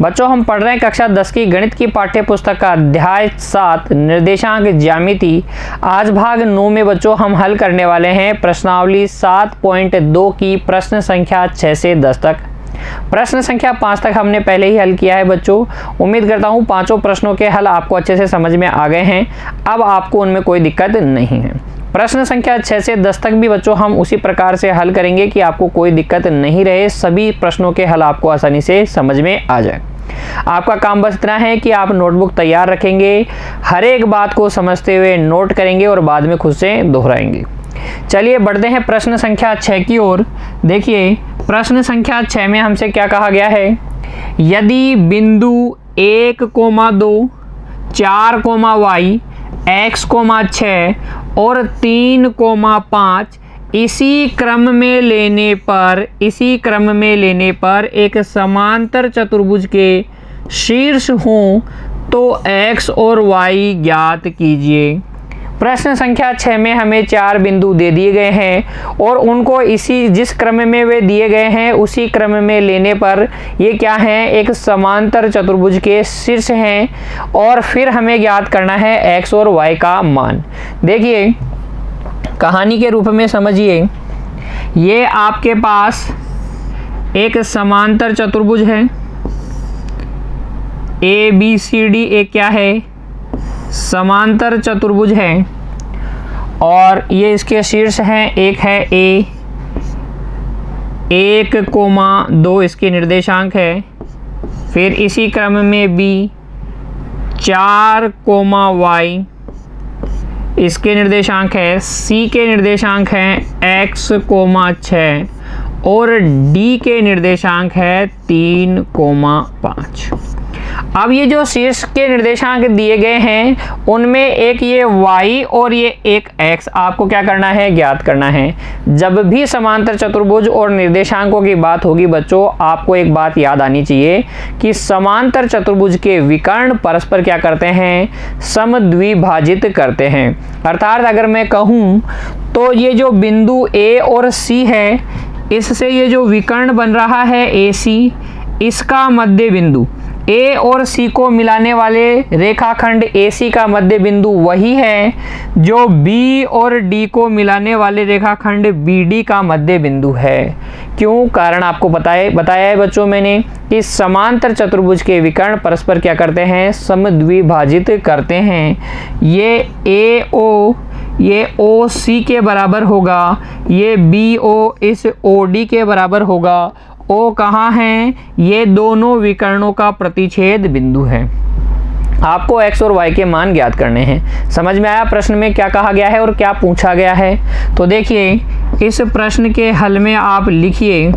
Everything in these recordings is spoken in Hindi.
बच्चों हम पढ़ रहे हैं कक्षा 10 की गणित की पाठ्य पुस्तक का अध्याय 7 निर्देशांक ज्यामिति। आज भाग 9 में बच्चों हम हल करने वाले हैं प्रश्नावली 7.2 की प्रश्न संख्या 6 से 10 तक। प्रश्न संख्या 5 तक हमने पहले ही हल किया है बच्चों। उम्मीद करता हूँ पांचों प्रश्नों के हल आपको अच्छे से समझ में आ गए हैं। अब आपको उनमें कोई दिक्कत नहीं है। प्रश्न संख्या 6 से 10 तक भी बच्चों हम उसी प्रकार से हल करेंगे कि आपको कोई दिक्कत नहीं रहे, सभी प्रश्नों के हल आपको आसानी से समझ में आ जाए। आपका काम बस इतना है कि आप नोटबुक तैयार रखेंगे, हर एक बात को समझते हुए नोट करेंगे और बाद में खुद से दोहराएंगे। चलिए बढ़ते हैं प्रश्न संख्या 6 की ओर। देखिए प्रश्न संख्या 6 में हमसे क्या कहा गया है, यदि बिंदु 1,2 4, y x, 6 और 3, 5 इसी क्रम में लेने पर एक समांतर चतुर्भुज के शीर्ष हों तो x और y ज्ञात कीजिए। प्रश्न संख्या 6 में हमें 4 बिंदु दे दिए गए हैं और उनको जिस क्रम में वे दिए गए हैं उसी क्रम में लेने पर ये क्या है, एक समांतर चतुर्भुज के शीर्ष हैं और फिर हमें ज्ञात करना है x और y का मान। देखिए कहानी के रूप में समझिए, ये आपके पास एक समांतर चतुर्भुज है ABCD, एक क्या है, समांतर चतुर्भुज है और ये इसके शीर्ष हैं, एक है A, 1,2 इसके निर्देशांक है, फिर इसी क्रम में B, 4, y इसके निर्देशांक है, C के निर्देशांक हैं x, 6 और D के निर्देशांक है 3, 5। अब ये जो शीर्ष के निर्देशांक दिए गए हैं उनमें एक ये y और ये एक x आपको क्या करना है, ज्ञात करना है। जब भी समांतर चतुर्भुज और निर्देशांकों की बात होगी बच्चों, आपको एक बात याद आनी चाहिए कि समांतर चतुर्भुज के विकर्ण परस्पर क्या करते हैं, समद्विभाजित करते हैं। अर्थात अगर मैं कहूँ तो ये जो बिंदु A और C है, इससे ये जो विकर्ण बन रहा है AC, इसका मध्य बिंदु A और C को मिलाने वाले रेखाखंड AC का मध्य बिंदु वही है जो B और D को मिलाने वाले रेखाखंड BD का मध्य बिंदु है। क्यों, कारण आपको बताया है बच्चों मैंने कि समांतर चतुर्भुज के विकर्ण परस्पर क्या करते हैं, समद्विभाजित करते हैं। ये AO ये OC के बराबर होगा, ये BO इस OD के बराबर होगा। O कहाँ है, ये दोनों विकर्णों का प्रतिच्छेद बिंदु है। आपको x और y के मान ज्ञात करने हैं। समझ में आया प्रश्न में क्या कहा गया है और क्या पूछा गया है? तो देखिए इस प्रश्न के हल में आप लिखिए,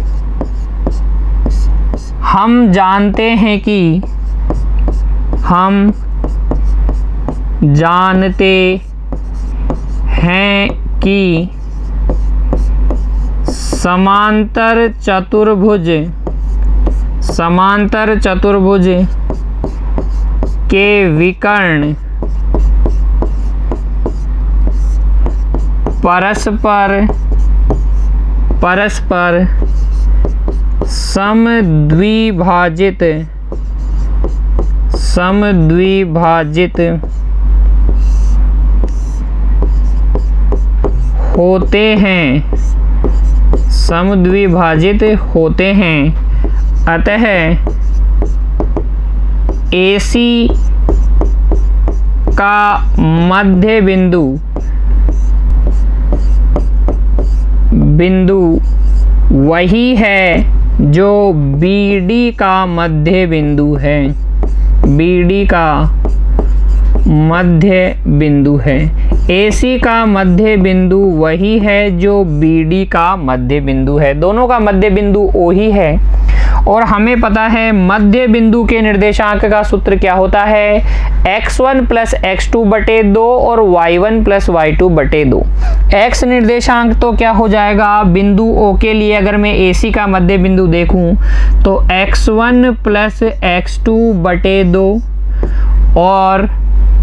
हम जानते हैं कि समांतर चतुर्भुज के विकर्ण परस्पर समद्विभाजित होते हैं। अतः AC का मध्य बिंदु वही है जो BD का मध्य बिंदु है। BD का मध्य बिंदु है। AC का मध्य बिंदु वही है जो BD का मध्य बिंदु है। दोनों का मध्य बिंदु O ही है और हमें पता है मध्य बिंदु के निर्देशांक का सूत्र क्या होता है, x1 + x2/2 और y1 + y2/2। x निर्देशांक तो क्या हो जाएगा, बिंदु O के लिए अगर मैं AC का मध्य बिंदु देखूं तो x1 + x2/2 और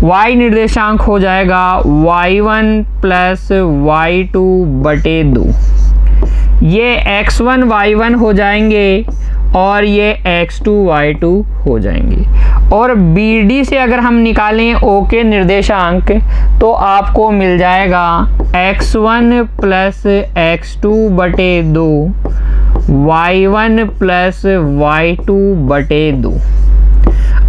y निर्देशांक हो जाएगा y1 + y2/2। ये x1 y1 हो जाएंगे और ये x2 y2 हो जाएंगे। और BD से अगर हम निकालें O के निर्देशांक तो आपको मिल जाएगा x1 प्लस x2 बटे 2 y1 प्लस y2 बटे 2।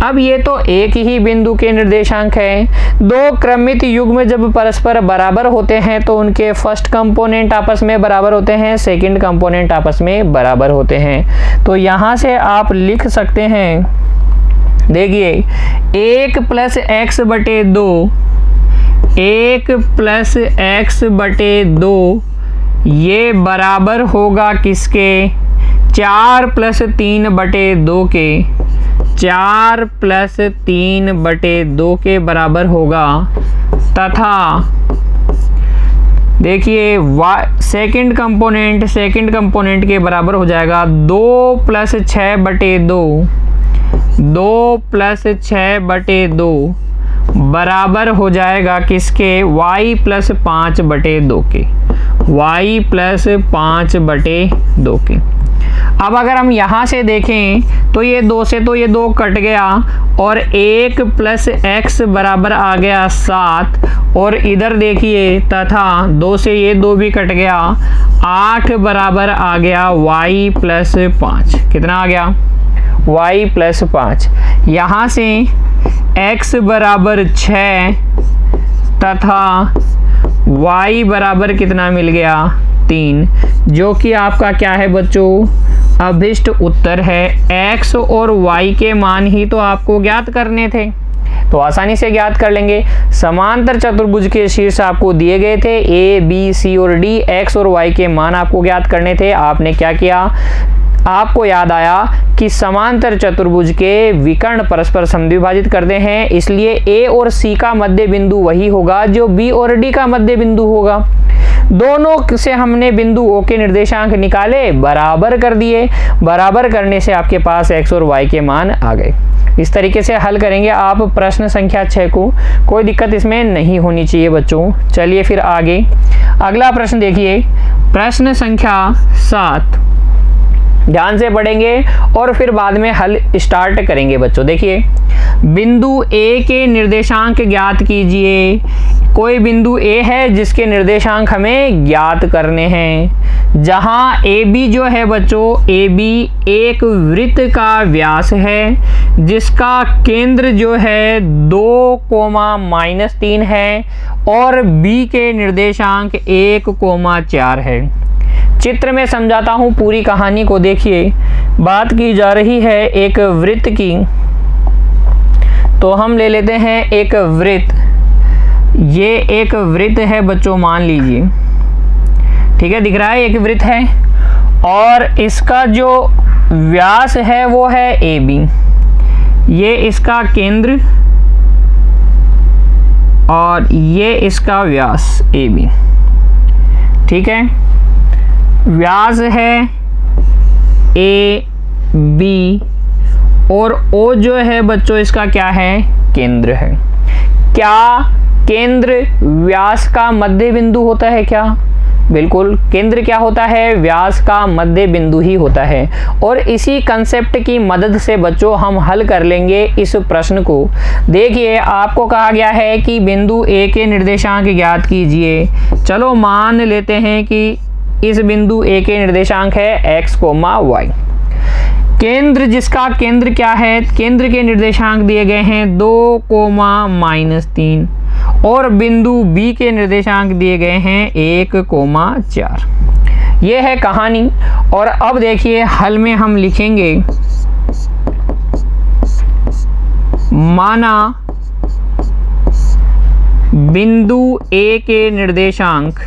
अब ये तो एक ही बिंदु के निर्देशांक हैं। दो क्रमित युग्म जब परस्पर बराबर होते हैं तो उनके फर्स्ट कंपोनेंट आपस में बराबर होते हैं, सेकंड कंपोनेंट आपस में बराबर होते हैं। तो यहाँ से आप लिख सकते हैं, देखिए 1 प्लस एक्स बटे 2, 1 प्लस एक्स बटे 2 ये बराबर होगा किसके, 4 प्लस 3 बटे 2 के, 4 प्लस 3 बटे 2 के बराबर होगा। तथा देखिए सेकंड कंपोनेंट के बराबर हो जाएगा 2 प्लस 6 बटे 2, 2 प्लस 6 बटे 2 बराबर हो जाएगा किसके, y प्लस 5 बटे 2 के, y प्लस 5 बटे 2 के। अब अगर हम यहाँ से देखें तो ये 2 से तो ये 2 कट गया और 1 प्लस एक्स बराबर आ गया 7, और इधर देखिए तथा 2 से ये 2 भी कट गया, 8 बराबर आ गया y प्लस 5। कितना आ गया, y प्लस 5। यहाँ से x बराबर 6 तथा y बराबर कितना मिल गया, 3, जो कि आपका क्या है बच्चों, अभिष्ट उत्तर है। x और y के मान ही तो आपको ज्ञात करने थे, तो आसानी से ज्ञात कर लेंगे। समांतर चतुर्भुज के शीर्ष आपको दिए गए थे, a, b, c और d, x और y के मान आपको ज्ञात करने थे। आपने क्या किया, आपको याद आया कि समांतर चतुर्भुज के विकर्ण परस्पर समद्विभाजित करते हैं, इसलिए a और c का मध्य बिंदु वही होगा जो b और d का मध्य बिंदु होगा। दोनों से हमने बिंदु O के निर्देशांक निकाले, बराबर कर दिए, बराबर करने से आपके पास x और y के मान आ गए। इस तरीके से हल करेंगे आप प्रश्न संख्या 6 को, कोई दिक्कत इसमें नहीं होनी चाहिए बच्चों। चलिए फिर आगे अगला प्रश्न देखिए, प्रश्न संख्या 7। ध्यान से पढ़ेंगे और फिर बाद में हल स्टार्ट करेंगे बच्चों। देखिए, बिंदु A के निर्देशांक ज्ञात कीजिए। कोई बिंदु A है जिसके निर्देशांक हमें ज्ञात करने हैं। जहां AB जो है बच्चों, AB एक वृत्त का व्यास है जिसका केंद्र जो है 2,-3 है और B के निर्देशांक 1,4 है। चित्र में समझाता हूँ पूरी कहानी को। देखिए, बात की जा रही है एक वृत्त की, तो हम ले लेते हैं एक वृत्त। ये एक वृत्त है बच्चों, मान लीजिए, ठीक है, दिख रहा है, एक वृत्त है और इसका जो व्यास है वो है AB, ये इसका केंद्र और ये इसका व्यास AB, ठीक है। व्यास है AB और O जो है बच्चों इसका क्या है, केंद्र है। क्या केंद्र व्यास का मध्य बिंदु होता है क्या? बिल्कुल, केंद्र क्या होता है, व्यास का मध्य बिंदु ही होता है। और इसी कंसेप्ट की मदद से बच्चों हम हल कर लेंगे इस प्रश्न को। देखिए, आपको कहा गया है कि बिंदु A के निर्देशांक ज्ञात कीजिए। चलो मान लेते हैं कि इस बिंदु A के निर्देशांक है x, y। केंद्र, जिसका केंद्र क्या है, केंद्र के निर्देशांक दिए गए हैं 2,-3 और बिंदु B के निर्देशांक दिए गए हैं 1,4। ये है कहानी। और अब देखिए हल में हम लिखेंगे, माना बिंदु A के निर्देशांक,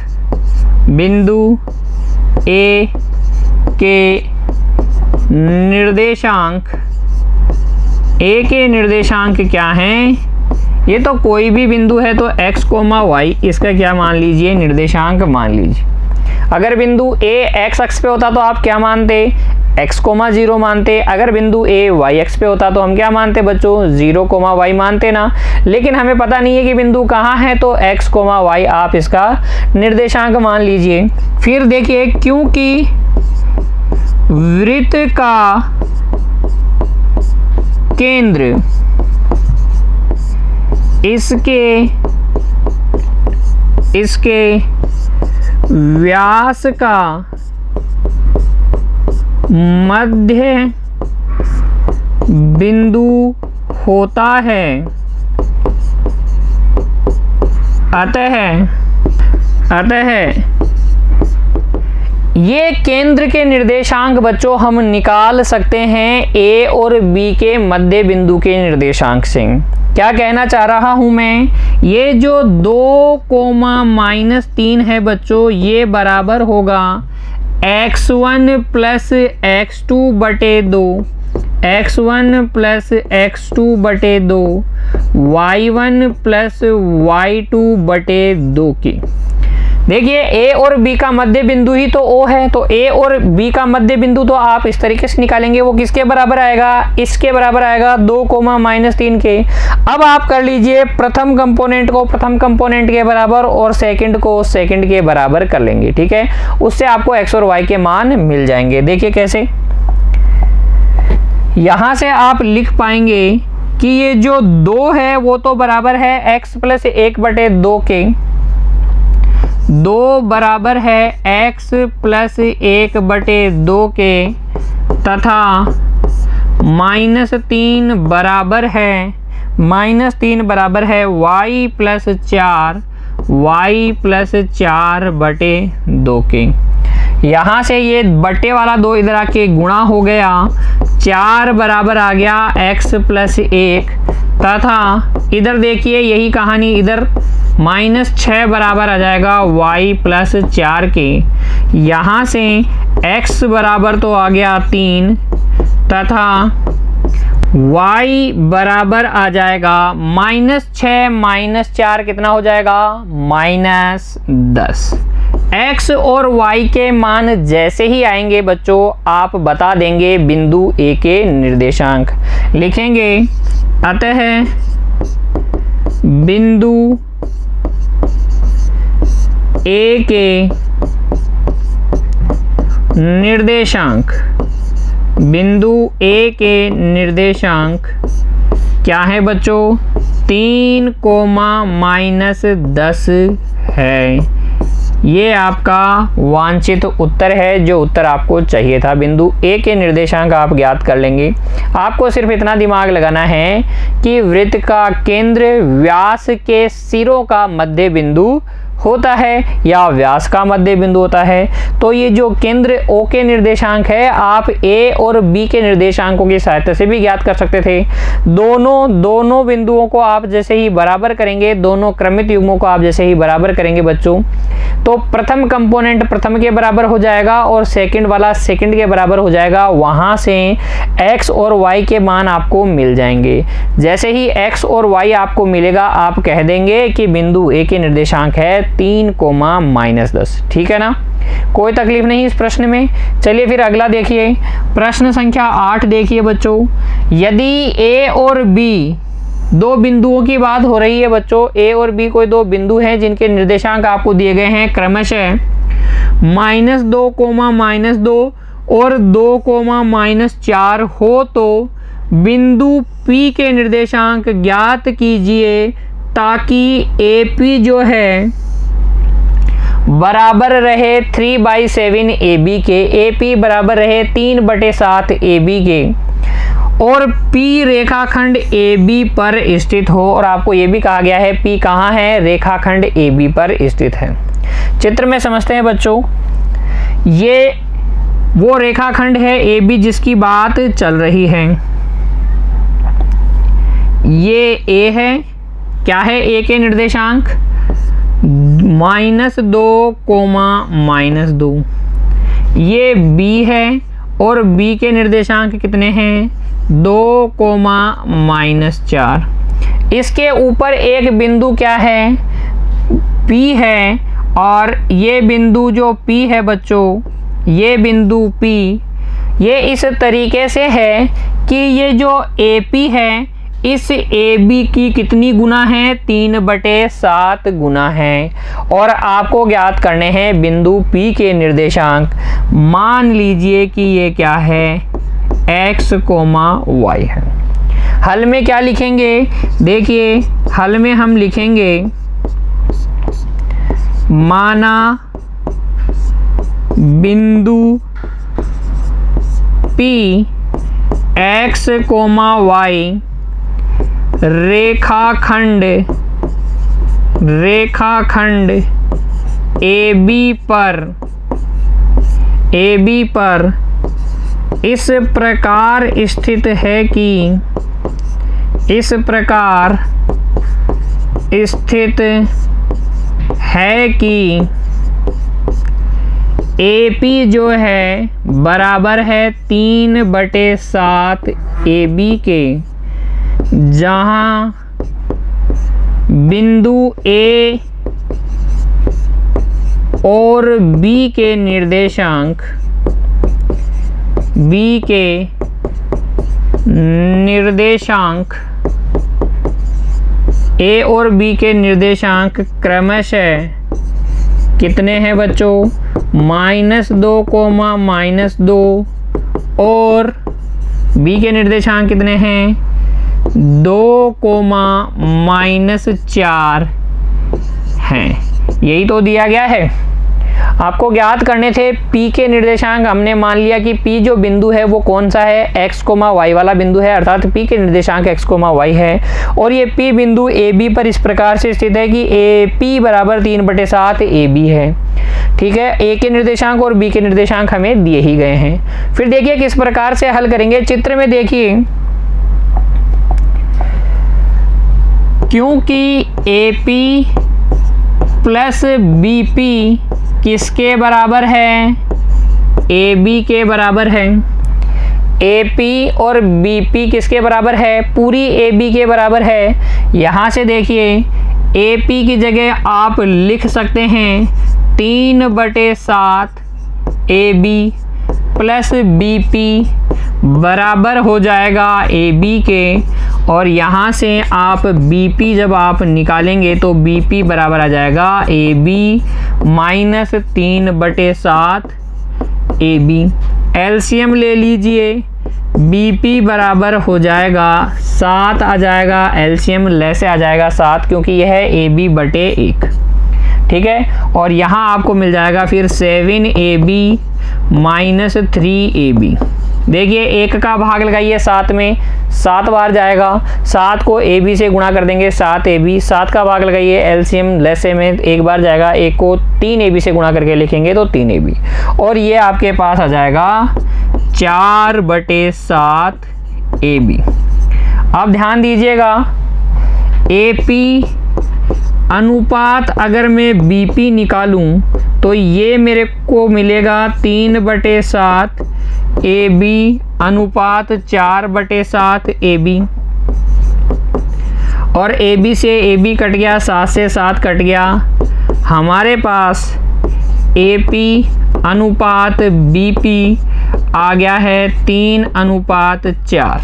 बिंदु A के निर्देशांक, A के निर्देशांक क्या हैं, ये तो कोई भी बिंदु है तो x, y, इसका क्या मान लीजिए, निर्देशांक मान लीजिए। अगर बिंदु A x अक्ष पे होता तो आप क्या मानते, x, 0 मानते। अगर बिंदु A y अक्ष पे होता तो हम क्या मानते बच्चों, 0, y मानते ना। लेकिन हमें पता नहीं है कि बिंदु कहाँ है, तो x, y आप इसका निर्देशांक मान लीजिए। फिर देखिए, क्योंकि वृत्त का केंद्र इसके व्यास का मध्य बिंदु होता है। अतः ये केंद्र के निर्देशांक बच्चों हम निकाल सकते हैं ए और बी के मध्य बिंदु के निर्देशांक से। क्या कहना चाह रहा हूं मैं, ये जो 2,-3 है बच्चों, ये बराबर होगा x1 प्लस x2 बटे 2, x1 प्लस x2 बटे 2, y1 प्लस y2 बटे 2 की। देखिए ए और बी का मध्य बिंदु ही तो O है, तो ए और बी का मध्य बिंदु तो आप इस तरीके से निकालेंगे, वो किसके बराबर आएगा, इसके बराबर आएगा 2,-3 के। अब आप कर लीजिए प्रथम कंपोनेंट को प्रथम कंपोनेंट के बराबर और सेकंड को सेकंड के बराबर कर लेंगे, ठीक है। उससे आपको x और y के मान मिल जाएंगे। देखिए कैसे, यहां से आप लिख पाएंगे कि ये जो 2 है वो तो बराबर है x प्लस 1 बटे 2 के, 2 बराबर है x प्लस 1 बटे 2 के, तथा -3 बराबर है y प्लस 4 बटे 2 के। यहाँ से ये बटे वाला 2 इधर आके गुणा हो गया, 4 बराबर आ गया x प्लस 1, तथा इधर देखिए यही कहानी, इधर -6 बराबर आ जाएगा y प्लस 4 के। यहाँ से x बराबर तो आ गया 3, तथा y बराबर आ जाएगा -6 - 4 कितना हो जाएगा, -10। x और y के मान जैसे ही आएंगे बच्चों आप बता देंगे बिंदु A के निर्देशांक। लिखेंगे अतः बिंदु A के निर्देशांक, बिंदु A के निर्देशांक क्या है बच्चों, 3,-10 है। ये आपका वांछित उत्तर है, जो उत्तर आपको चाहिए था। बिंदु A के निर्देशांक आप ज्ञात कर लेंगे। आपको सिर्फ इतना दिमाग लगाना है कि वृत्त का केंद्र व्यास के सिरों का मध्य बिंदु होता है या व्यास का मध्य बिंदु होता है। तो ये जो केंद्र O के निर्देशांक है आप A और B के निर्देशांकों की सहायता से भी ज्ञात कर सकते थे। दोनों बिंदुओं को आप जैसे ही बराबर करेंगे, दोनों क्रमित युग्मों को आप जैसे ही बराबर करेंगे बच्चों, तो प्रथम कंपोनेंट प्रथम के बराबर हो जाएगा और सेकंड वाला सेकंड के बराबर हो जाएगा। वहां से x और y के मान आपको मिल जाएंगे। जैसे ही x और y आपको मिलेगा आप कह देंगे कि बिंदु A के निर्देशांक है 3,-10। ठीक है ना, कोई तकलीफ नहीं इस प्रश्न में। चलिए फिर अगला देखिए, प्रश्न संख्या 8 देखिए बच्चों। यदि A और B दो बिंदुओं की बात हो रही है बच्चों, A और B कोई दो बिंदु हैं जिनके निर्देशांक आपको दिए गए हैं क्रमशः -2, और 2, हो, तो बिंदु P के निर्देशांक ज्ञात कीजिए ताकि AP जो है बराबर रहे 3/7 AB के, AP बराबर रहे 3/7 AB के, और P रेखाखंड AB पर स्थित हो। और आपको ये भी कहा गया है P कहाँ है, रेखाखंड AB पर स्थित है। चित्र में समझते हैं बच्चों, ये वो रेखाखंड है AB जिसकी बात चल रही है। ये A है, क्या है A के निर्देशांक, -2, ये B है और B के निर्देशांक कितने हैं, 2, इसके ऊपर एक बिंदु क्या है, P है, और ये बिंदु जो P है बच्चों, ये बिंदु P ये इस तरीके से है कि ये जो AP है इस AB की कितनी गुना है, 3/7 गुना है। और आपको ज्ञात करने हैं बिंदु P के निर्देशांक। मान लीजिए कि ये क्या है, x, y है। हल में क्या लिखेंगे? देखिए हल में हम लिखेंगे माना बिंदु P x, y रेखाखंड AB पर इस प्रकार स्थित है कि AP जो है बराबर है 3/7 AB के, जहाँ बिंदु A और B के निर्देशांक A और B के निर्देशांक क्रमशः कितने हैं बच्चों? -2, -2 और B के निर्देशांक कितने हैं? 2, -4 हैं। यही तो दिया गया है। आपको ज्ञात करने थे P के निर्देशांक। हमने मान लिया कि P जो बिंदु है वो कौन सा है? x, y वाला बिंदु है, अर्थात P के निर्देशांक x, y है। और ये P बिंदु AB पर इस प्रकार से स्थित है कि AP बराबर 3/7 AB है। ठीक है, A के निर्देशांक और B के निर्देशांक हमें दिए ही गए हैं। फिर देखिए किस प्रकार से हल करेंगे। चित्र में देखिए, क्योंकि AP प्लस BP किसके बराबर है? AB के बराबर है। AP और BP किसके बराबर है? पूरी AB के बराबर है। यहाँ से देखिए AP की जगह आप लिख सकते हैं 3/7 AB प्लस BP बराबर हो जाएगा AB के, और यहाँ से आप BP जब आप निकालेंगे तो BP बराबर आ जाएगा AB माइनस 3/7 AB। एलसीएम ले लीजिए, BP बराबर हो जाएगा 7 आ जाएगा, एलसीएम लेसे आ जाएगा 7, क्योंकि यह है AB/1। ठीक है, और यहाँ आपको मिल जाएगा फिर 7AB माइनस 3AB। देखिए 1 का भाग लगाइए 7 में, 7 बार जाएगा, 7 को AB से गुणा कर देंगे 7AB, 7 का भाग लगाइए एलसीएम लेसे में 1 बार जाएगा, 1 को 3AB से गुणा करके लिखेंगे तो 3AB, और ये आपके पास आ जाएगा 4/7 AB। अब ध्यान दीजिएगा, AP अनुपात अगर मैं BP निकालूं तो ये मेरे को मिलेगा 3/7 AB अनुपात 4/7 AB, और AB से AB कट गया, 7 से 7 कट गया। हमारे पास AP अनुपात BP आ गया है 3/4।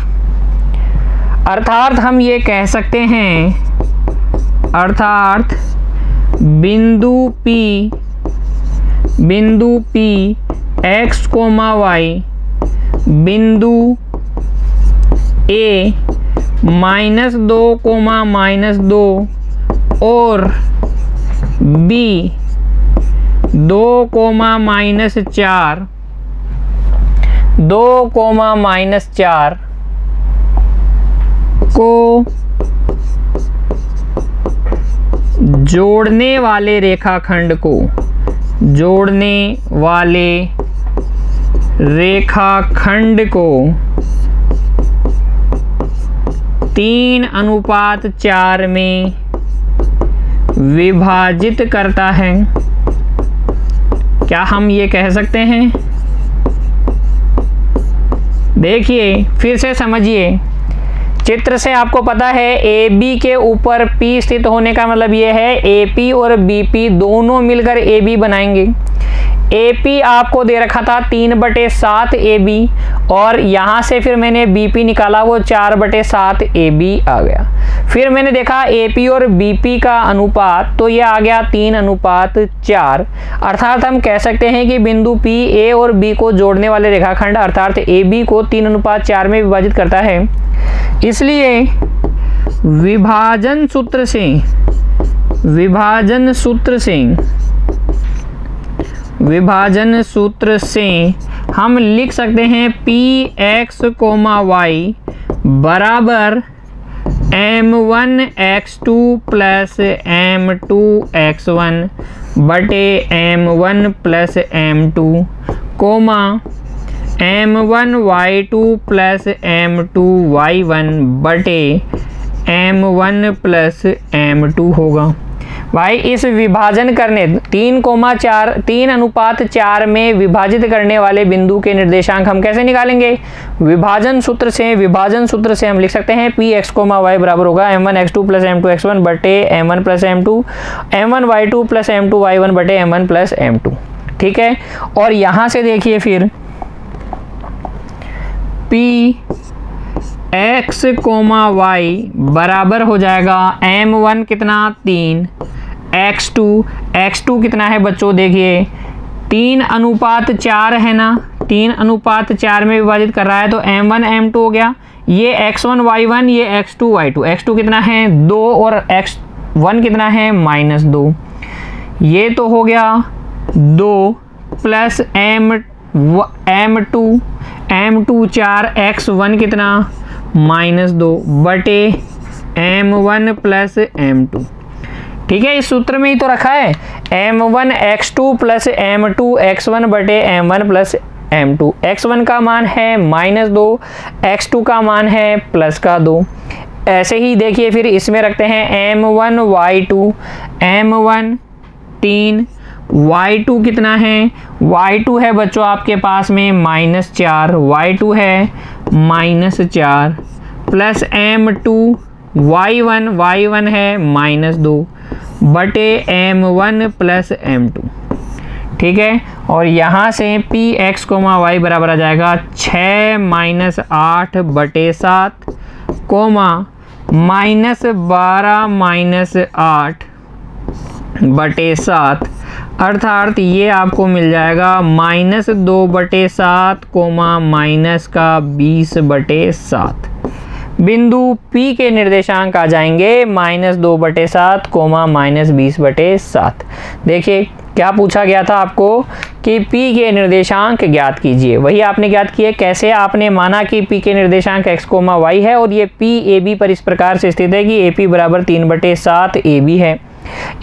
अर्थात हम ये कह सकते हैं, अर्थात बिंदु P x, y बिंदु A -2, -2 और B 2, -4 को जोड़ने वाले रेखाखंड को 3/4 में विभाजित करता है। क्या हम ये कह सकते हैं? देखिए फिर से समझिए, चित्र से आपको पता है AB के ऊपर P स्थित होने का मतलब ये है AP और BP दोनों मिलकर AB बनाएंगे। AP आपको दे रखा था 3/7 AB, और यहाँ से फिर मैंने BP निकाला, वो 4/7 AB आ गया। फिर मैंने देखा AP और BP का अनुपात, तो ये आ गया 3/4। अर्थात हम कह सकते हैं कि बिंदु P A और B को जोड़ने वाले रेखाखंड अर्थात AB को 3/4 में विभाजित करता है। इसलिए विभाजन सूत्र से हम लिख सकते हैं पी एक्स कोमा वाई बराबर m1x2 प्लस m2x1 बटे m1 plus m2 coma m1y2 plus m2y1 बटे m1 प्लस m2 होगा। भाई इस विभाजन करने 3:4 में विभाजित करने वाले बिंदु के निर्देशांक हम कैसे निकालेंगे? विभाजन सूत्र से हम लिख सकते हैं पी एक्स कोमा वाई बराबर होगा m1x2 प्लस m2x1 बटे m1 plus m2 m1y2 plus m2y1 बटे m1 प्लस m2। ठीक है, और यहां से देखिए फिर पी एक्स कोमा वाई बराबर हो जाएगा m1 कितना 3, x2 कितना है बच्चों? देखिए 3:4 है ना, 3:4 में विभाजित कर रहा है तो m1 m2 हो गया। ये x1 y1, ये x2 y2। x2 कितना है 2 और x1 कितना है -2। ये तो हो गया 2 प्लस m2 4, x1 कितना -2 बटे m1 प्लस m2। ठीक है, इस सूत्र में ही तो रखा है m1 x2 plus m2 x1 बटे m1 प्लस m2। x1 का मान है -2, x2 का मान है +2। ऐसे ही देखिए फिर इसमें रखते हैं m1 y2, m1 3, y2 कितना है? y2 है बच्चों आपके पास में -4, y2 है -4 प्लस m2 y1 है -2 बटे m1 प्लस m2। ठीक है, और यहाँ से पी एक्स कोमा वाई बराबर आ जाएगा 6 - 8 बटे 7 कोमा -12 - 8 बटे 7, अर्थात ये आपको मिल जाएगा -2 बटे 7 कोमा -20 बटे 7। बिंदु P के निर्देशांक आ जाएंगे -2 बटे 7 कोमा -20 बटे 7। देखिए क्या पूछा गया था आपको कि P के निर्देशांक ज्ञात कीजिए, वही आपने ज्ञात किए। कैसे? आपने माना कि P के निर्देशांक x कोमा y है और ये P AB पर इस प्रकार से स्थित है कि AP बराबर 3/7 AB है।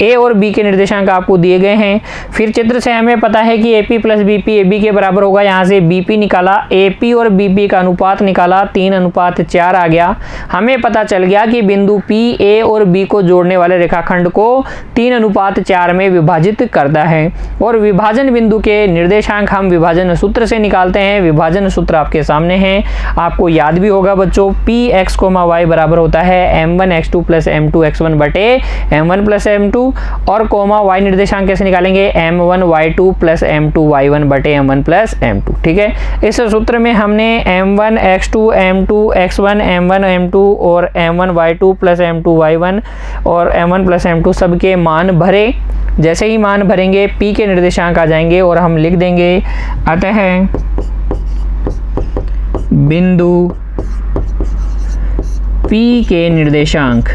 A और B के निर्देशांक आपको दिए गए हैं। फिर चित्र से हमें पता है कि AP प्लस BP AB के बराबर होगा। यहाँ से BP निकाला, AP और BP का अनुपात निकाला, 3:4 आ गया। हमें पता चल गया कि बिंदु P A और B को जोड़ने वाले रेखाखंड को 3:4 में विभाजित करता है। और विभाजन बिंदु के निर्देशांक हम विभाजन सूत्र से निकालते हैं। विभाजन सूत्र आपके सामने है, आपको याद भी होगा बच्चों। P x कोमा y बराबर होता है m1x2 प्लस m2x1 बटे m1 प्लस m2। और कोमा y निर्देशांक कैसे निकालेंगे? m1y2 प्लस m2y1 बटे m1 प्लस m2। ठीक है, इस सूत्र में हमने m1x2 m2x1 m1 m2 और m1y2 प्लस m2y1 और m1 प्लस m2 सबके मान भरे। जैसे ही मान भरेंगे P के निर्देशांक आ जाएंगे और हम लिख देंगे अतः बिंदु P के निर्देशांक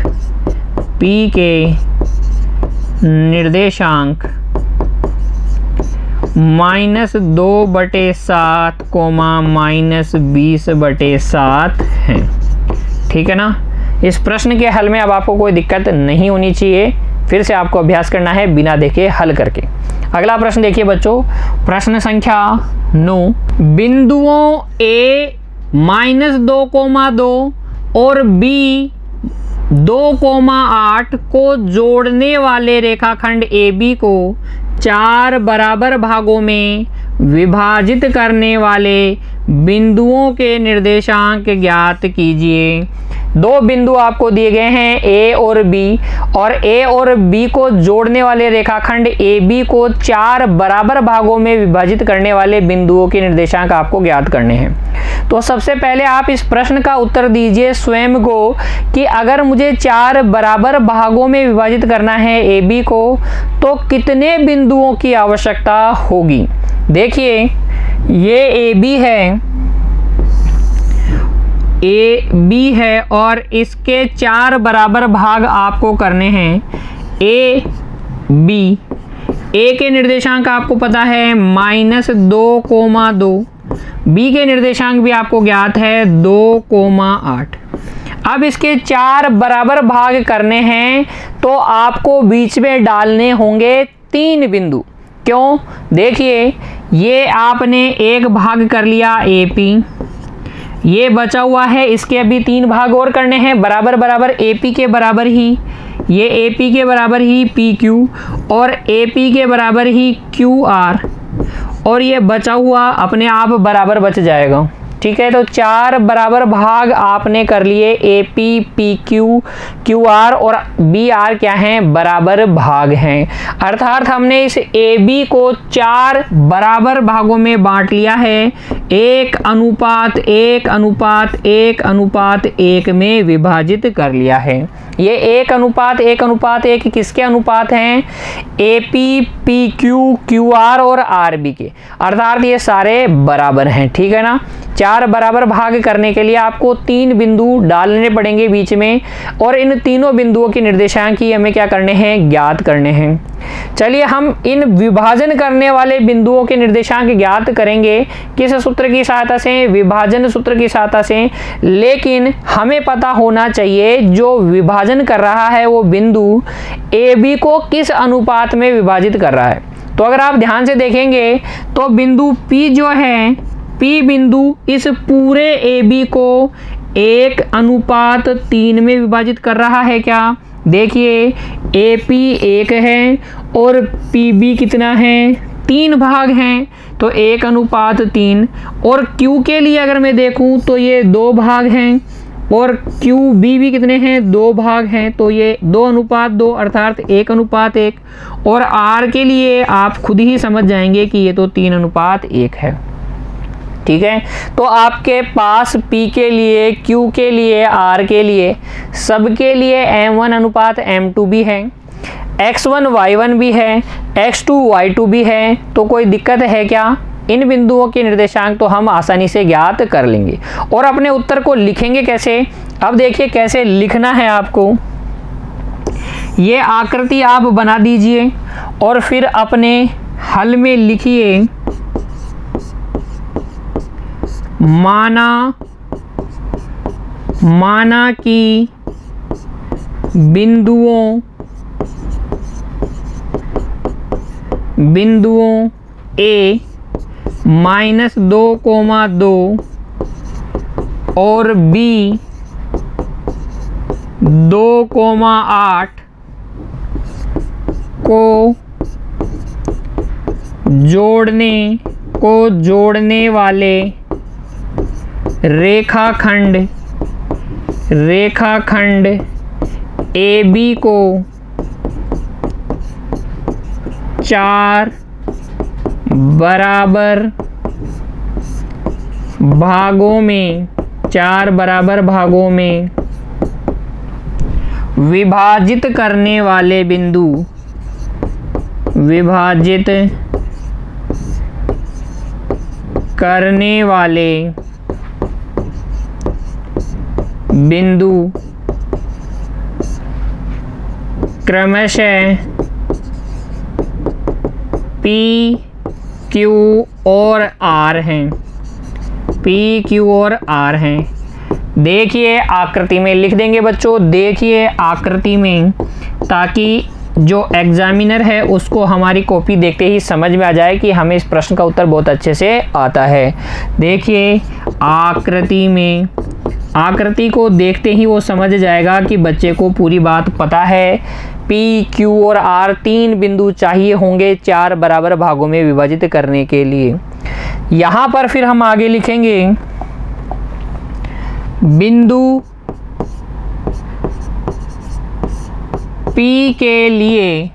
-2 बटे 7 कोमा -20 बटे 7 है। ठीक है ना। इस प्रश्न के हल में अब आपको कोई दिक्कत नहीं होनी चाहिए। फिर से आपको अभ्यास करना है बिना देखे हल करके। अगला प्रश्न देखिए बच्चों, प्रश्न संख्या 9। बिंदुओं A -2,2 और B 2,8 को जोड़ने वाले रेखाखंड AB को 4 बराबर भागों में विभाजित करने वाले बिंदुओं के निर्देशांक ज्ञात कीजिए। दो बिंदु आपको दिए गए हैं A और B, और A और B को जोड़ने वाले रेखाखंड AB को 4 बराबर भागों में विभाजित करने वाले बिंदुओं के निर्देशांक आपको ज्ञात करने हैं। तो सबसे पहले आप इस प्रश्न का उत्तर दीजिए स्वयं को कि अगर मुझे 4 बराबर भागों में विभाजित करना है AB को तो कितने बिंदुओं की आवश्यकता होगी। देखिए ये AB है ए बी है और इसके 4 बराबर भाग आपको करने हैं ए बी। ए के निर्देशांक आपको पता है -2,2, बी के निर्देशांक भी आपको ज्ञात है 2,8। अब इसके 4 बराबर भाग करने हैं तो आपको बीच में डालने होंगे 3 बिंदु। क्यों? देखिए, ये आपने एक भाग कर लिया ए पी, ये बचा हुआ है, इसके अभी 3 भाग और करने हैं बराबर बराबर, ए पी के बराबर ही, ये ए पी के बराबर ही पी क्यू और ए पी के बराबर ही क्यू आर, और ये बचा हुआ अपने आप बराबर बच जाएगा। ठीक है, तो 4 बराबर भाग आपने कर लिए, A P P Q Q R और बी आर क्या हैं? बराबर भाग हैं। अर्थात हमने इस ए बी को 4 बराबर भागों में बांट लिया है, 1:1:1:1:1 में विभाजित कर लिया है। ये 1:1:1 किसके अनुपात हैं? A P P Q Q R और आर बी के, अर्थात ये सारे बराबर हैं। ठीक है ना? 4 बराबर भाग करने के लिए आपको 3 बिंदु डालने पड़ेंगे बीच में, और इन तीनों बिंदुओं के निर्देशांक ही हमें क्या करने हैं? ज्ञात करने हैं। चलिए हम इन विभाजन करने वाले बिंदुओं के निर्देशांक ज्ञात करेंगे किस सूत्र की सहायता से? विभाजन सूत्र की सहायता से। लेकिन हमें पता होना चाहिए जो विभाजन कर रहा है वो बिंदु ए बी को किस अनुपात में विभाजित कर रहा है। तो अगर आप ध्यान से देखेंगे तो बिंदु P जो है, P बिंदु इस पूरे ए बी को 1:3 में विभाजित कर रहा है क्या? देखिए, ए पी 1 है और पी बी कितना है? 3 भाग हैं, तो 1:3। और क्यू के लिए अगर मैं देखूं तो ये 2 भाग हैं, और क्यू बी भी कितने हैं? 2 भाग हैं, तो ये 2:2 अर्थात 1:1। और आर के लिए आप खुद ही समझ जाएंगे कि ये तो 3:1 है। ठीक है, तो आपके पास P के लिए, Q के लिए, R के लिए, सबके लिए M1:M2 भी है, X1 Y1 भी है, X2 Y2 भी है। तो कोई दिक्कत है क्या? इन बिंदुओं के निर्देशांक तो हम आसानी से ज्ञात कर लेंगे। और अपने उत्तर को लिखेंगे कैसे? अब देखिए कैसे लिखना है आपको। ये आकृति आप बना दीजिए और फिर अपने हल में लिखिए, माना कि बिंदुओं A -2,2 और B 2,8 को जोड़ने वाले रेखाखंड AB को 4 बराबर भागों में विभाजित करने वाले बिंदु क्रमशः P, Q और R हैं। P, Q और R हैं। देखिए आकृति में लिख देंगे बच्चों, देखिए आकृति में, ताकि जो एग्जामिनर है उसको हमारी कॉपी देखते ही समझ में आ जाए कि हमें इस प्रश्न का उत्तर बहुत अच्छे से आता है। देखिए आकृति को देखते ही वो समझ जाएगा कि बच्चे को पूरी बात पता है। P, Q और R 3 बिंदु चाहिए होंगे 4 बराबर भागों में विभाजित करने के लिए। यहाँ पर फिर हम आगे लिखेंगे, बिंदु P के लिए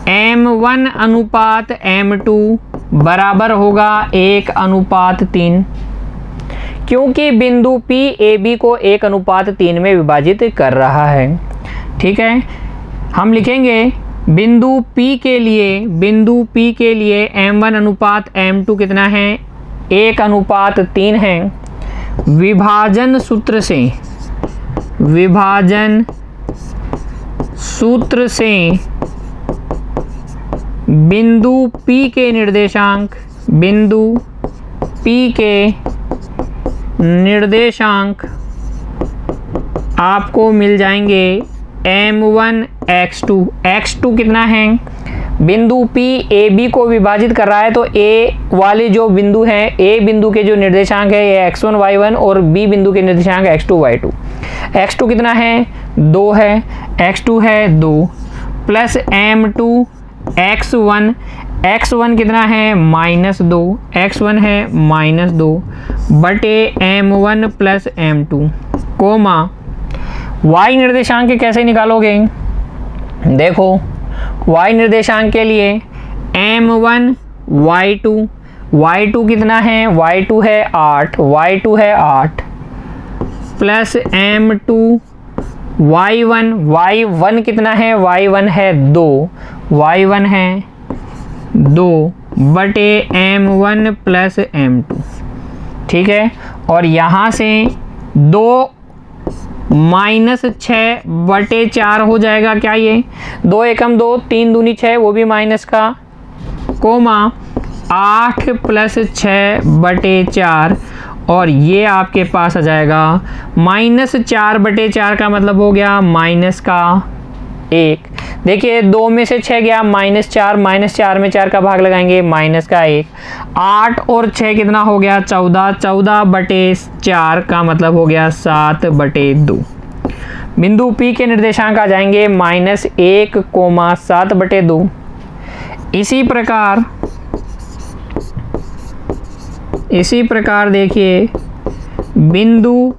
M1:M2 बराबर होगा 1:3, क्योंकि बिंदु P AB को 1:3 में विभाजित कर रहा है। ठीक है, हम लिखेंगे बिंदु P के लिए M1:M2 कितना है? 1:3 है। विभाजन सूत्र से बिंदु P के निर्देशांक आपको मिल जाएंगे m1 x2 कितना है, बिंदु P AB को विभाजित कर रहा है तो A वाले जो बिंदु हैं, A बिंदु के जो निर्देशांक है ये x1 y1 और B बिंदु के निर्देशांक x2 y2। x2 कितना है, 2 है, x2 है 2 प्लस m2 x1 कितना है, -2, x1 है -2 बटे m1 plus m2 coma y निर्देशांक कैसे निकालोगे। देखो y निर्देशांक के लिए m1 y2 कितना है, y2 है 8 प्लस m2 y1 कितना है, y1 है 2 बटे m1 प्लस m2। ठीक है, और यहाँ से 2 -6 बटे 4 हो जाएगा। क्या ये 2 एकम 2, 3 दूनी 6, वो भी माइनस का, कोमा 8 प्लस 6 बटे 4 और ये आपके पास आ जाएगा -4 बटे 4 का मतलब हो गया माइनस का 1। देखिए 2 में से 6 गया -4 में 4 का भाग लगाएंगे माइनस का 1। 8 और 6 कितना हो गया 14 बटे 4 का मतलब हो गया 7 बटे 2। बिंदु P के निर्देशांक आ जाएंगे -1, 7 बटे 2। इसी प्रकार देखिए बिंदु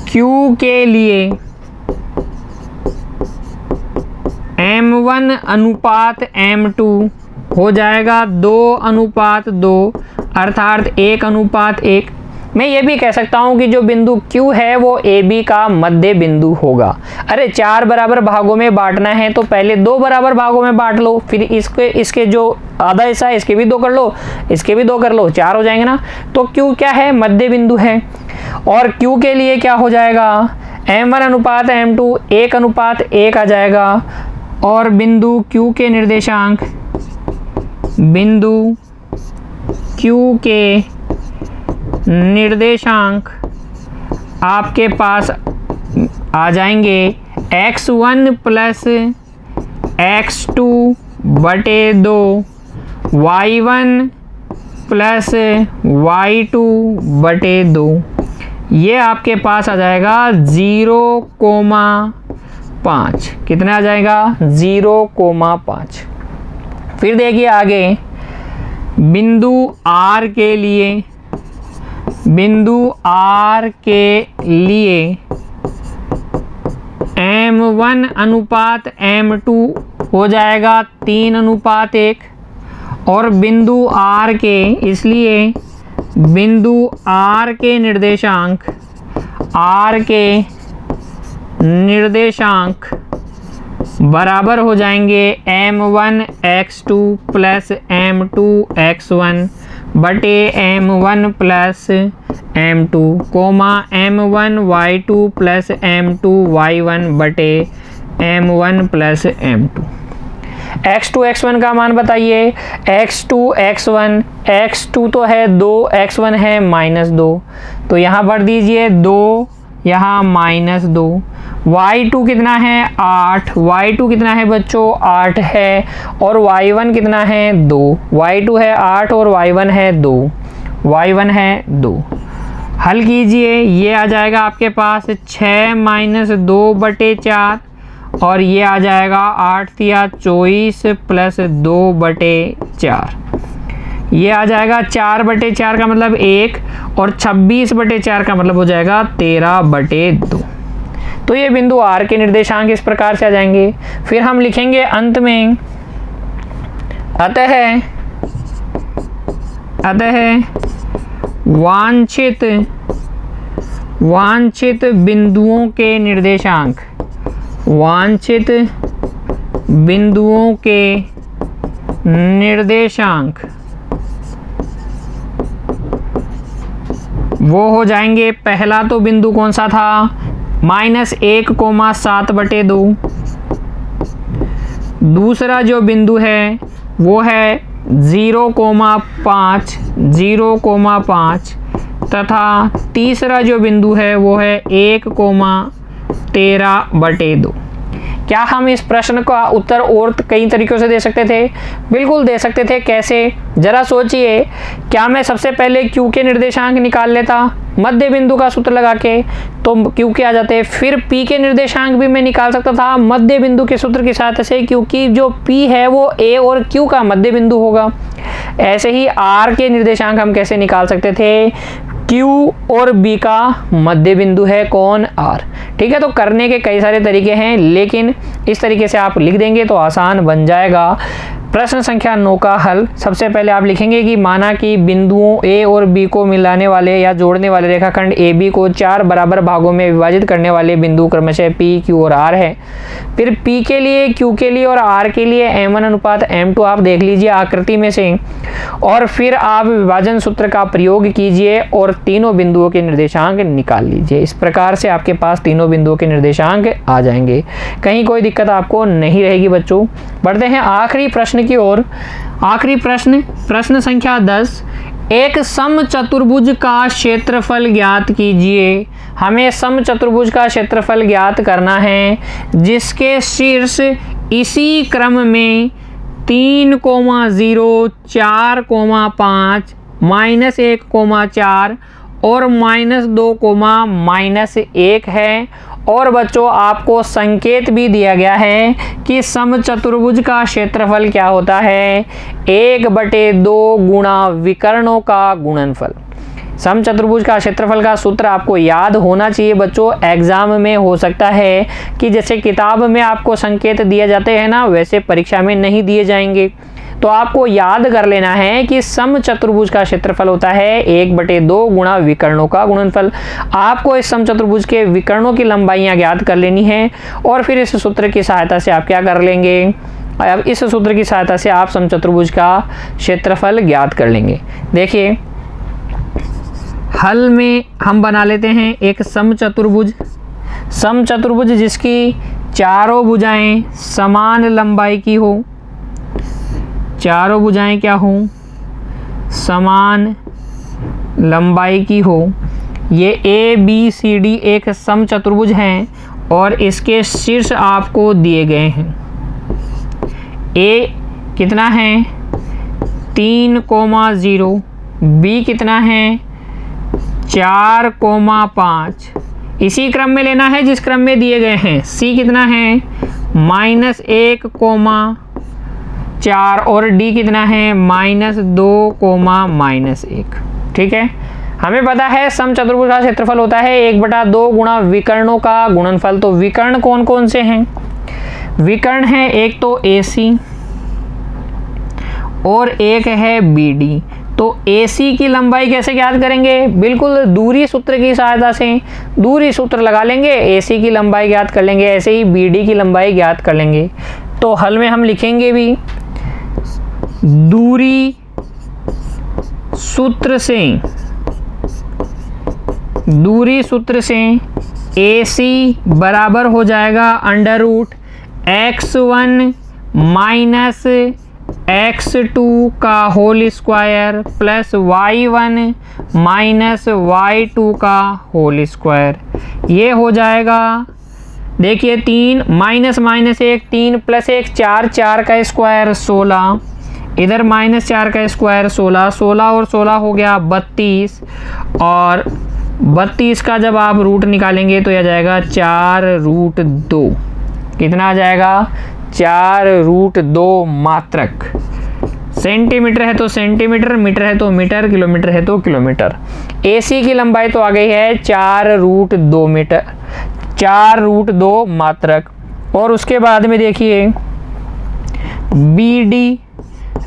Q के लिए m1 अनुपात m2 हो जाएगा 2:2 अर्थात 1:1। मैं ये भी कह सकता हूँ कि जो बिंदु Q है वो AB का मध्य बिंदु होगा। अरे 4 बराबर भागों में बांटना है तो पहले 2 बराबर भागों में बांट लो, फिर इसके जो आधा हिस्सा है इसके भी 2 कर लो, इसके भी 2 कर लो, 4 हो जाएंगे ना। तो Q क्या है, मध्य बिंदु है। और Q के लिए क्या हो जाएगा, m1 अनुपात m2 1:1 आ जाएगा। और बिंदु Q के निर्देशांक आपके पास आ जाएंगे x1 प्लस x2 बटे 2, y1 प्लस y2 बटे 2। ये आपके पास आ जाएगा 0,5। कितना आ जाएगा 0,5। फिर देखिए आगे बिंदु R के लिए m1 अनुपात m2 हो जाएगा 3:1। और बिंदु R के निर्देशांक बराबर हो जाएंगे m1 x2 plus m2 x1 बटे m1 plus m2 coma m1 y2 plus m2 y1 बटे m1 plus m2। x2 x1 का मान बताइए। x2 x1 तो है 2, x1 है -2, तो यहाँ भर दीजिए 2, यहाँ -2। y2 कितना है 8, y2 कितना है बच्चों 8 है, और y1 कितना है 2। y2 है 8 और y1 है 2। हल कीजिए, ये आ जाएगा आपके पास 6 - 2 बटे 4 और ये आ जाएगा 8 तिया 24 प्लस 2 बटे 4। ये आ जाएगा 4 बटे 4 का मतलब 1 और 26 बटे 4 का मतलब हो जाएगा 13 बटे 2। तो ये बिंदु R के निर्देशांक इस प्रकार से आ जाएंगे। फिर हम लिखेंगे अंत में अतः वांछित बिंदुओं के निर्देशांक वो हो जाएंगे, पहला तो बिंदु कौन सा था, -1,7/2। दूसरा जो बिंदु है वो है 0,5 तथा तीसरा जो बिंदु है वो है 1,13/2। क्या हम इस प्रश्न का उत्तर और कई तरीकों से दे सकते थे? बिल्कुल दे सकते थे। कैसे? जरा सोचिए, क्या मैं सबसे पहले Q के निर्देशांक निकाल लेता मध्य बिंदु का सूत्र लगा के, तो Q के आ जाते। फिर P के निर्देशांक भी मैं निकाल सकता था मध्य बिंदु के सूत्र की सहायता से, क्योंकि जो P है वो A और Q का मध्य बिंदु होगा। ऐसे ही R के निर्देशांक हम कैसे निकाल सकते थे? Q और B का मध्य बिंदु है कौन? R। ठीक है, तो करने के कई सारे तरीके हैं, लेकिन इस तरीके से आप लिख देंगे तो आसान बन जाएगा। प्रश्न संख्या 9 का हल, सबसे पहले आप लिखेंगे कि माना कि बिंदुओं A और B को मिलाने वाले या जोड़ने वाले रेखाखंड AB को 4 बराबर भागों में विभाजित करने वाले बिंदु क्रमशः P, Q और R है। फिर P के लिए, Q के लिए और R के लिए M1:M2 आप देख लीजिए आकृति में से, और फिर आप विभाजन सूत्र का प्रयोग कीजिए और तीनों बिंदुओं के निर्देशांक निकाल लीजिए। इस प्रकार से आपके पास तीनों बिंदुओं के निर्देशांक आ जाएंगे, कहीं कोई दिक्कत आपको नहीं रहेगी बच्चों। बढ़ते हैं आखिरी प्रश्न की ओर। आखिरी प्रश्न, प्रश्न संख्या 10, एक समचतुर्भुज का क्षेत्रफल ज्ञात कीजिए। हमें समचतुर्भुज का क्षेत्रफल ज्ञात करना है जिसके शीर्ष इसी क्रम में 3,0, 4,5, -1,4 और -2,-1 है। और बच्चों आपको संकेत भी दिया गया है कि समचतुर्भुज का क्षेत्रफल क्या होता है? 1/2 गुणा विकर्णों का गुणनफल। समचतुर्भुज का क्षेत्रफल का सूत्र आपको याद होना चाहिए बच्चों। एग्जाम में हो सकता है कि जैसे किताब में आपको संकेत दिए जाते हैं ना, वैसे परीक्षा में नहीं दिए जाएंगे। तो आपको याद कर लेना है कि समचतुर्भुज का क्षेत्रफल होता है 1/2 गुणा विकर्णों का गुणनफल। आपको इस समचतुर्भुज के विकर्णों की लंबाइयां ज्ञात कर लेनी है, और फिर इस सूत्र की सहायता से आप क्या कर लेंगे? अब इस सूत्र की सहायता से आप समचतुर्भुज का क्षेत्रफल ज्ञात कर लेंगे। देखिए, हल में हम बना लेते हैं एक समचतुर्भुज। समचतुर्भुज जिसकी चारों भुजाएं समान लंबाई की हो। चारों भुजाएं क्या हो? समान लंबाई की हो। ये ABCD एक समचतुर्भुज है और इसके शीर्ष आपको दिए गए हैं। A कितना है? 3,0, B कितना है? 4,5। इसी क्रम में लेना है जिस क्रम में दिए गए हैं। C कितना है? -1,4 और D कितना है? -2,-1। ठीक है, हमें पता है समचतुर्भुज का क्षेत्रफल होता है 1/2 गुणा विकर्णों का गुणनफल। तो विकर्ण कौन कौन से हैं? विकर्ण है एक तो AC और एक है BD। तो AC की लंबाई कैसे ज्ञात करेंगे? बिल्कुल दूरी सूत्र की सहायता से दूरी सूत्र लगा लेंगे, AC की लंबाई ज्ञात कर लेंगे। ऐसे ही BD की लंबाई ज्ञात कर लेंगे। तो हल में हम लिखेंगे भी दूरी सूत्र से AC बराबर हो जाएगा √x1 माइनस x2 का whole square plus y1 minus y2 का होल स्क्वायर। ये हो जाएगा, देखिए 3 माइनस माइनस 1 3 प्लस 1 4, 4 का स्क्वायर 16, इधर -4 का स्क्वायर 16, 16 और 16 हो गया 32, और 32 का जब आप रूट निकालेंगे तो यह जाएगा 4√2। कितना आ जाएगा? 4√2 मात्रक। सेंटीमीटर है तो सेंटीमीटर, मीटर है तो मीटर, किलोमीटर है तो किलोमीटर। AC की लंबाई तो आ गई है 4√2 मीटर, 4√2 मात्रक। और उसके बाद में देखिए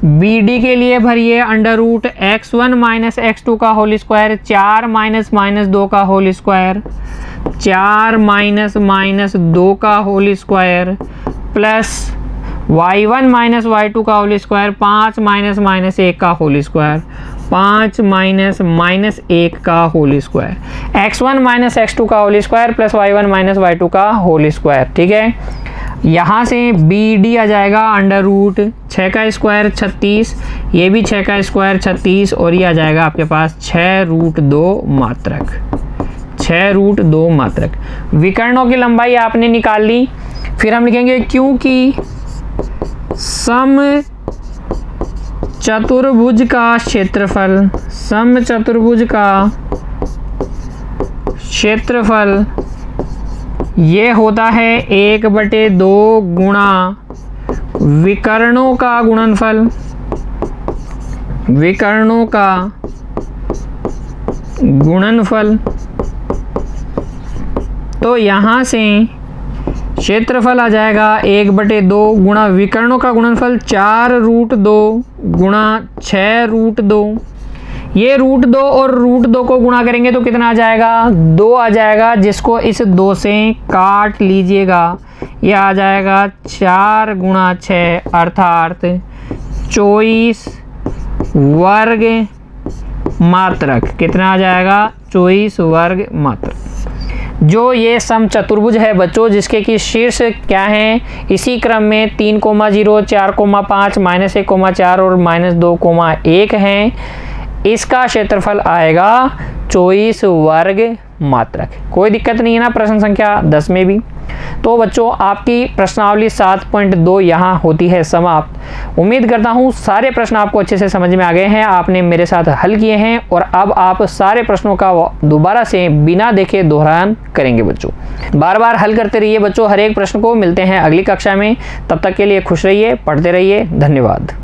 BD के लिए भरिए √x1 माइनस x2 का होल स्क्वायर, 4 माइनस 2 का होल स्क्वायर, 4 माइनस 2 का whole square plus y1 minus y2 का होल स्क्वायर, 5 माइनस 1 का होल स्क्वायर। 5 माइनस माइनस 1 का whole square, x1 minus x2 का whole square plus y1 minus y2 का होल स्क्वायर। ठीक है, यहाँ से बी डी आ जाएगा अंडर रूट 6 का स्क्वायर 36, ये भी 6 का स्क्वायर 36 और ये आ जाएगा आपके पास 6 रूट 2 मात्रक, 6 रूट 2 मात्रक। विकर्णों की लंबाई आपने निकाल ली। फिर हम लिखेंगे क्योंकि सम चतुर्भुज का क्षेत्रफल, सम चतुर्भुज का क्षेत्रफल ये होता है 1/2 गुणा विकर्णों का गुणनफल, विकर्णों का गुणनफल। तो यहाँ से क्षेत्रफल आ जाएगा 1/2 गुणा विकर्णों का गुणनफल 4 रूट 2 गुणा 6 रूट 2। ये रूट 2 और रूट 2 को गुणा करेंगे तो कितना आ जाएगा, 2 आ जाएगा, जिसको इस 2 से काट लीजिएगा। ये आ जाएगा 4 गुणा 6 अर्थात 24 वर्ग मात्रक। कितना आ जाएगा, 24 वर्ग मात्रक। जो ये सम चतुर्भुज है बच्चों, जिसके कि शीर्ष क्या है, इसी क्रम में 3,0, 4,5, -1,4 और -2,1 हैं। इसका क्षेत्रफल आएगा 24 वर्ग मात्रक। कोई दिक्कत नहीं है ना प्रश्न संख्या 10 में भी। तो बच्चों आपकी प्रश्नावली 7.2 यहाँ होती है समाप्त। उम्मीद करता हूँ सारे प्रश्न आपको अच्छे से समझ में आ गए हैं, आपने मेरे साथ हल किए हैं और अब आप सारे प्रश्नों का दोबारा से बिना देखे दोहरान करेंगे बच्चों। बार बार हल करते रहिए बच्चों हर एक प्रश्न को। मिलते हैं अगली कक्षा में, तब तक के लिए खुश रहिए, पढ़ते रहिए। धन्यवाद।